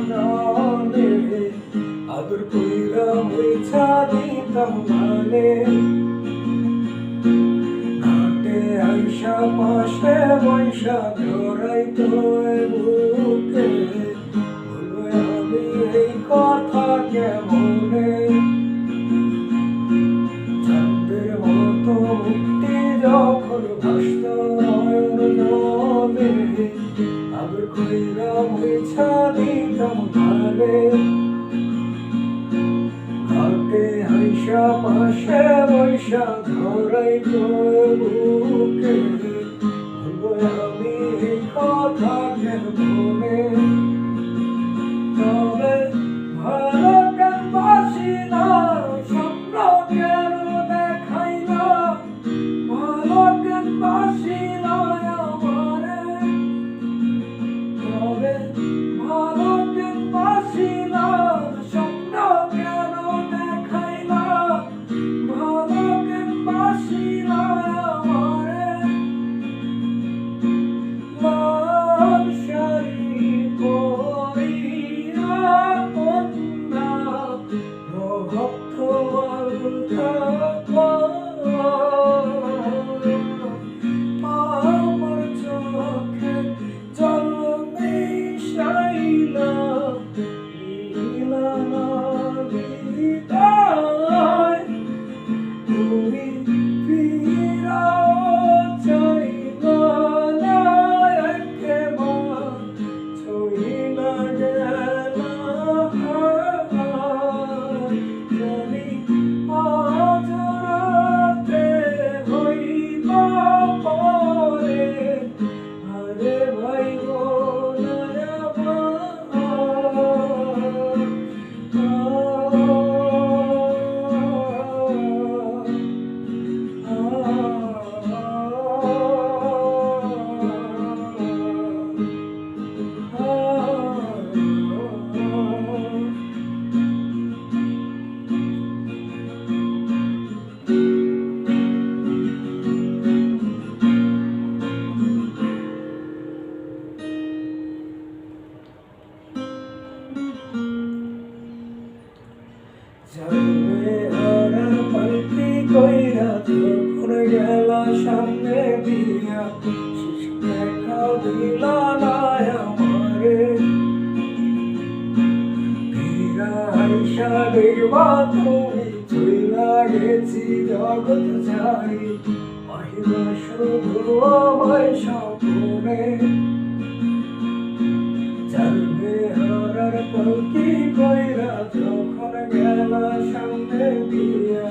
জানে আদর কইরা মুইছা দিতাম গানে ঘাটে আইসা পাশে বৈশা জড়াইতো বুকে বলবো আমি এই কথা কেমনে চাঁদের মতো মুক্তি যখন ভাসত নয়ন জলে আদর কইরা মুইছা দিতাম গানে ঘাটে আইসা পাশে বৈশা ধরাইতো বুকে বলবো আমি এই কথা কেমনে তবে ভালো কেন বাসি না স্বপ্ন কেন দেখাই না ভালো কেন বাসি না আমারে তবে ভালো কেন বাসি না স্বপ্ন কেন দেখাই না ভালো কেন বাসি না আমারে লাল শাড়ি পরিয়া কন্যা রক্ত আলতা আমার চোখে জল মিশাইলা দিলা না বিদায় তুমি ফিরাও চাইলা না একেবার ছইলা গেলা জানি আজ রাতে হইবা পরে আরে ভাই যাবে হারার পালকি কইরা যখন গেলা সামনে দিয়া শেষ দেখা দিলা না আমারে ফিরা আইসা দেখবা তুমি চইলা গেছি জগৎ ছাড়ি মহিমা শুধু আমায় স্বপ্নে যাবে হারার পালকি কইরা যখন গেলা সামনে দিয়া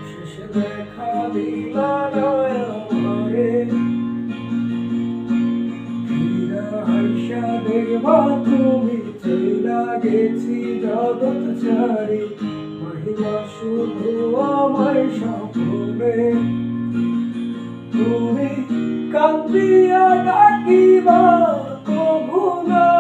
শেষে দেখা দিলা না আমারে ফিরা আইসা দেখবা তুমি চইলা গেছি জগৎ ছাড়ি মহিমা শুধু আমায় স্বপ্নে তুমি কান্দিয়া ডাকিবা কভু না